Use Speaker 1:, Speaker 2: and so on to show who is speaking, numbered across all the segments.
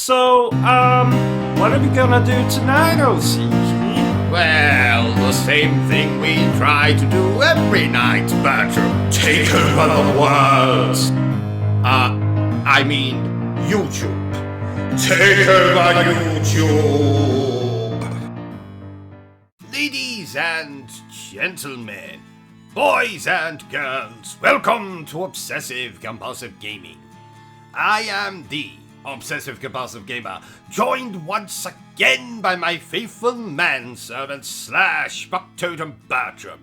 Speaker 1: What are we gonna do tonight, O.C.G?
Speaker 2: Well, the same thing we try to do every night, Bertram. Take over the world. I mean, YouTube. Take over YouTube. Ladies and gentlemen, boys and girls, welcome to Obsessive Compulsive Gaming. I am the Obsessive Compulsive Gamer, joined once again by my faithful manservant / fucktotem Bertram.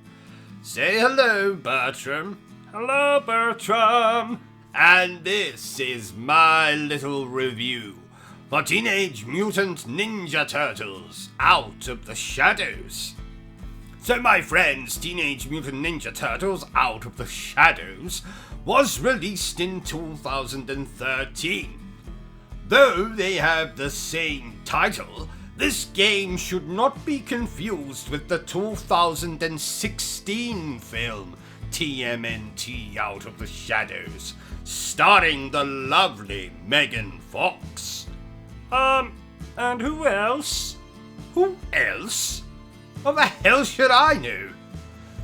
Speaker 2: Say hello, Bertram.
Speaker 1: Hello, Bertram.
Speaker 2: And this is my little review for Teenage Mutant Ninja Turtles Out of the Shadows. So my friends, Teenage Mutant Ninja Turtles Out of the Shadows was released in 2013. Though they have the same title, this game should not be confused with the 2016 film TMNT Out of the Shadows, starring the lovely Megan Fox.
Speaker 1: And who else?
Speaker 2: Who else? What the hell should I know?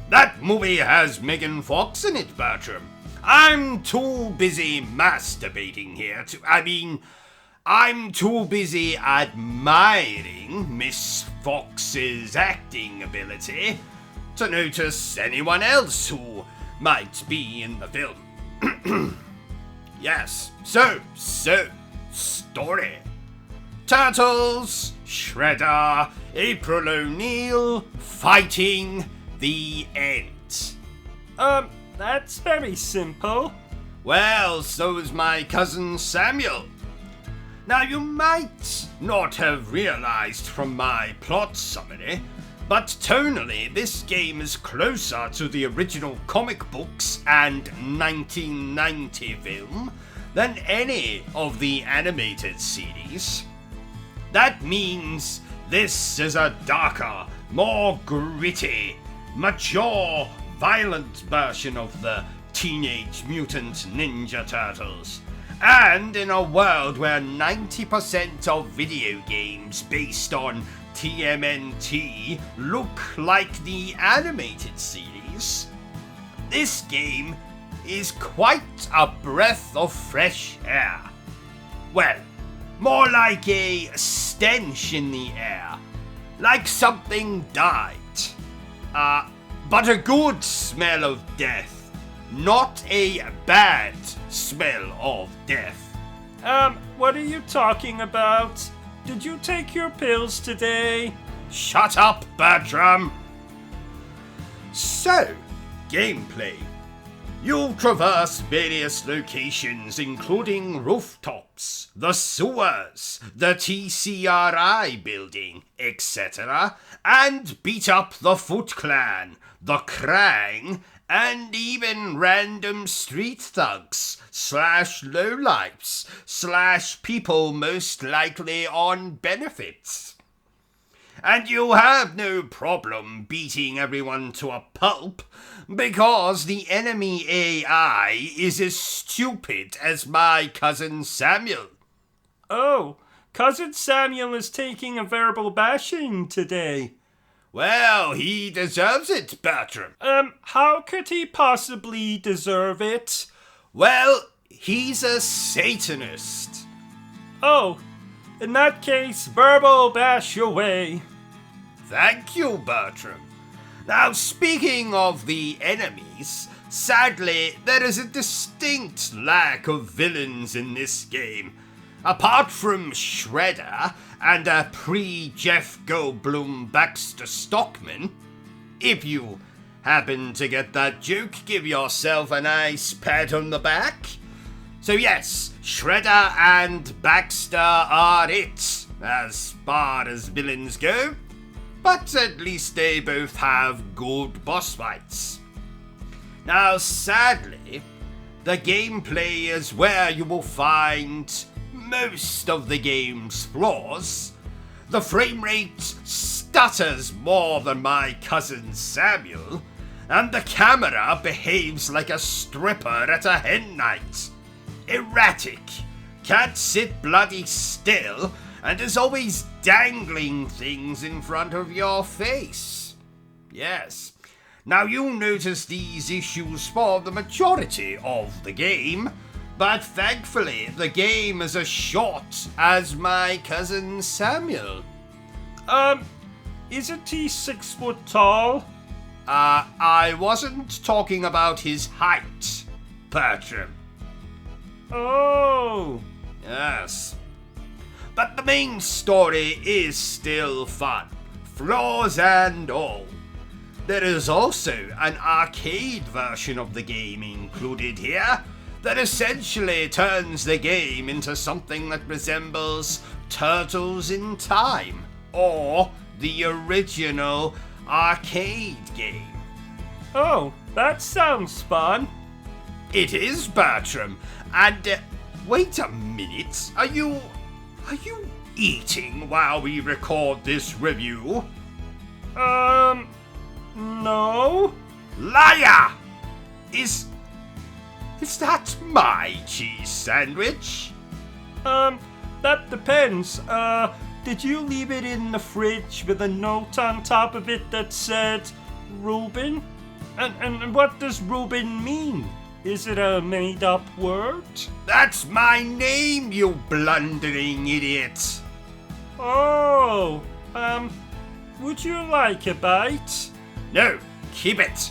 Speaker 2: That movie has Megan Fox in it, Bertram. I'm too busy masturbating here I'm too busy admiring Miss Fox's acting ability to notice anyone else who might be in the film. Yes, so, story. Turtles, Shredder, April O'Neil, fighting, the end.
Speaker 1: That's very simple.
Speaker 2: Well, so is my cousin Samuel. Now, you might not have realized from my plot summary, but tonally this game is closer to the original comic books and 1990 film than any of the animated series. That means this is a darker, more gritty, mature, violent version of the Teenage Mutant Ninja Turtles. And in a world where 90% of video games based on TMNT look like the animated series, this game is quite a breath of fresh air. Well, more like a stench in the air, like something died. But a good smell of death. Not a bad smell of death.
Speaker 1: What are you talking about? Did you take your pills today?
Speaker 2: Shut up, Bertram! So, gameplay. You'll traverse various locations including rooftops, the sewers, the TCRI building, etc. and beat up the Foot Clan, the Krang, and even random street thugs / lowlifes / people most likely on benefits. And you'll have no problem beating everyone to a pulp because the enemy AI is as stupid as my cousin Samuel.
Speaker 1: Oh, Cousin Samuel is taking a verbal bashing today.
Speaker 2: Well, he deserves it, Bertram.
Speaker 1: How could he possibly deserve it?
Speaker 2: Well, he's a Satanist.
Speaker 1: Oh, in that case, verbal bash away.
Speaker 2: Thank you, Bertram. Now, speaking of the enemies, sadly, there is a distinct lack of villains in this game. Apart from Shredder and a pre-Jeff Goldblum Baxter Stockman. If you happen to get that joke, give yourself a nice pat on the back. So yes, Shredder and Baxter are it, as far as villains go. But at least they both have good boss fights. Now, sadly, the gameplay is where you will find most of the game's flaws. The frame rate stutters more than my cousin Samuel, and the camera behaves like a stripper at a hen night. Erratic, can't sit bloody still, and is always dangling things in front of your face. Yes. Now you notice these issues for the majority of the game, but thankfully the game is as short as my cousin Samuel.
Speaker 1: Isn't he 6 foot tall?
Speaker 2: I wasn't talking about his height, Bertram.
Speaker 1: Oh.
Speaker 2: Yes. But the main story is still fun, flaws and all. There is also an arcade version of the game included here that essentially turns the game into something that resembles Turtles in Time, or the original arcade game.
Speaker 1: Oh, that sounds fun.
Speaker 2: It is, Bertram, and wait a minute, are you eating while we record this review?
Speaker 1: No.
Speaker 2: Liar! Is that my cheese sandwich?
Speaker 1: That depends. Did you leave it in the fridge with a note on top of it that said Reuben? And what does Reuben mean? Is it a made-up word?
Speaker 2: That's my name, you blundering idiot!
Speaker 1: Oh, would you like a bite?
Speaker 2: No, keep it.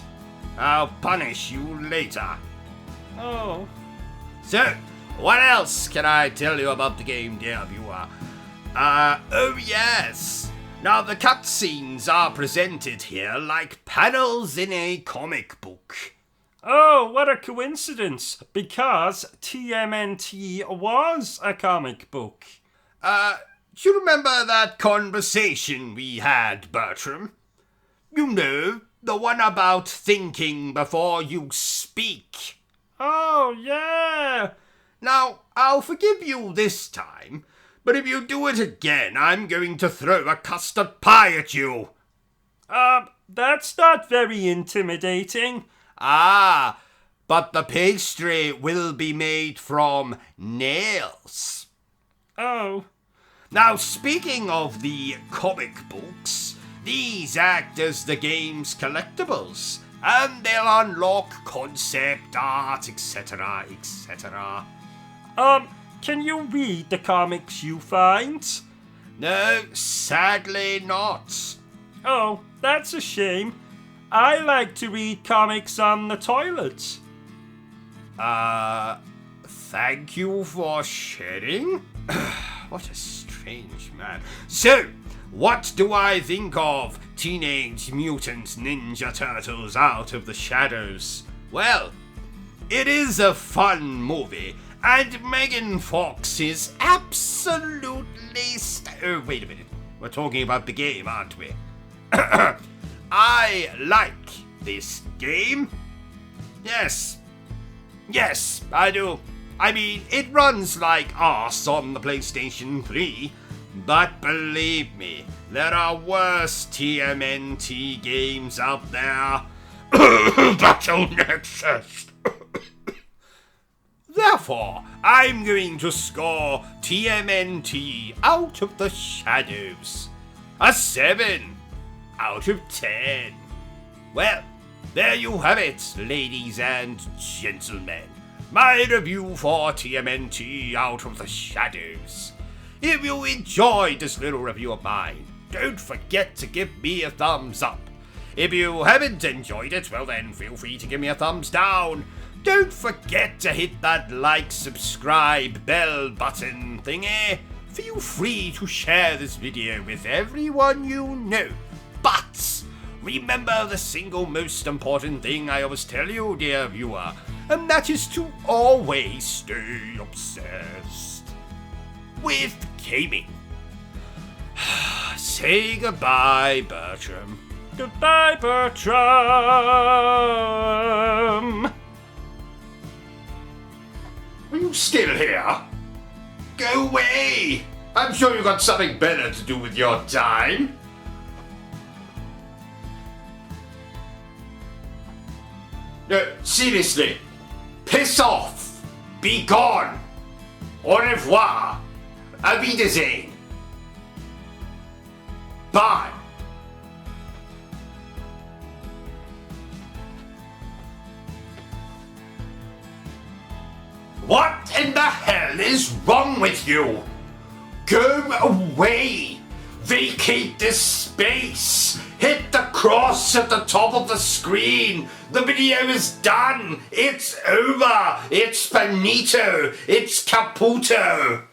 Speaker 2: I'll punish you later.
Speaker 1: Oh.
Speaker 2: So, what else can I tell you about the game, dear viewer? Oh yes. Now the cutscenes are presented here like panels in a comic book.
Speaker 1: Oh, what a coincidence, because TMNT was a comic book.
Speaker 2: Do you remember that conversation we had, Bertram? You know, the one about thinking before you speak.
Speaker 1: Oh, yeah.
Speaker 2: Now, I'll forgive you this time, but if you do it again, I'm going to throw a custard pie at you.
Speaker 1: That's not very intimidating.
Speaker 2: Ah, but the pastry will be made from nails.
Speaker 1: Oh.
Speaker 2: Now, speaking of the comic books, these act as the game's collectibles, and they'll unlock concept art, etc., etc.
Speaker 1: Can you read the comics you find?
Speaker 2: No, sadly not.
Speaker 1: Oh, that's a shame. I like to read comics on the toilet.
Speaker 2: Thank you for sharing. What a strange man. So, what do I think of Teenage Mutant Ninja Turtles Out of the Shadows? Well, it is a fun movie, and Megan Fox is absolutely oh, wait a minute. We're talking about the game, aren't we? I like this game. Yes, I do. I mean, it runs like arse on the PlayStation 3, but believe me, there are worse TMNT games out there. Battle Nexus. Therefore, I'm going to score TMNT Out of the Shadows a 7 out of 10. Well, there you have it, ladies and gentlemen. My review for TMNT Out of the Shadows. If you enjoyed this little review of mine, don't forget to give me a thumbs up. If you haven't enjoyed it, well then feel free to give me a thumbs down. Don't forget to hit that like, subscribe, bell button thingy. Feel free to share this video with everyone you know. But remember the single most important thing I always tell you, dear viewer, and that is to always stay obsessed with gaming. Say goodbye, Bertram.
Speaker 1: Goodbye, Bertram.
Speaker 2: Are you still here? Go away! I'm sure you've got something better to do with your time. No, seriously. Piss off! Be gone! Au revoir. Auf Wiedersehen. Bye. What in the hell is wrong with you? Go away! Vacate this space! Hit the cross at the top of the screen! The video is done! It's over! It's finito! It's caputo!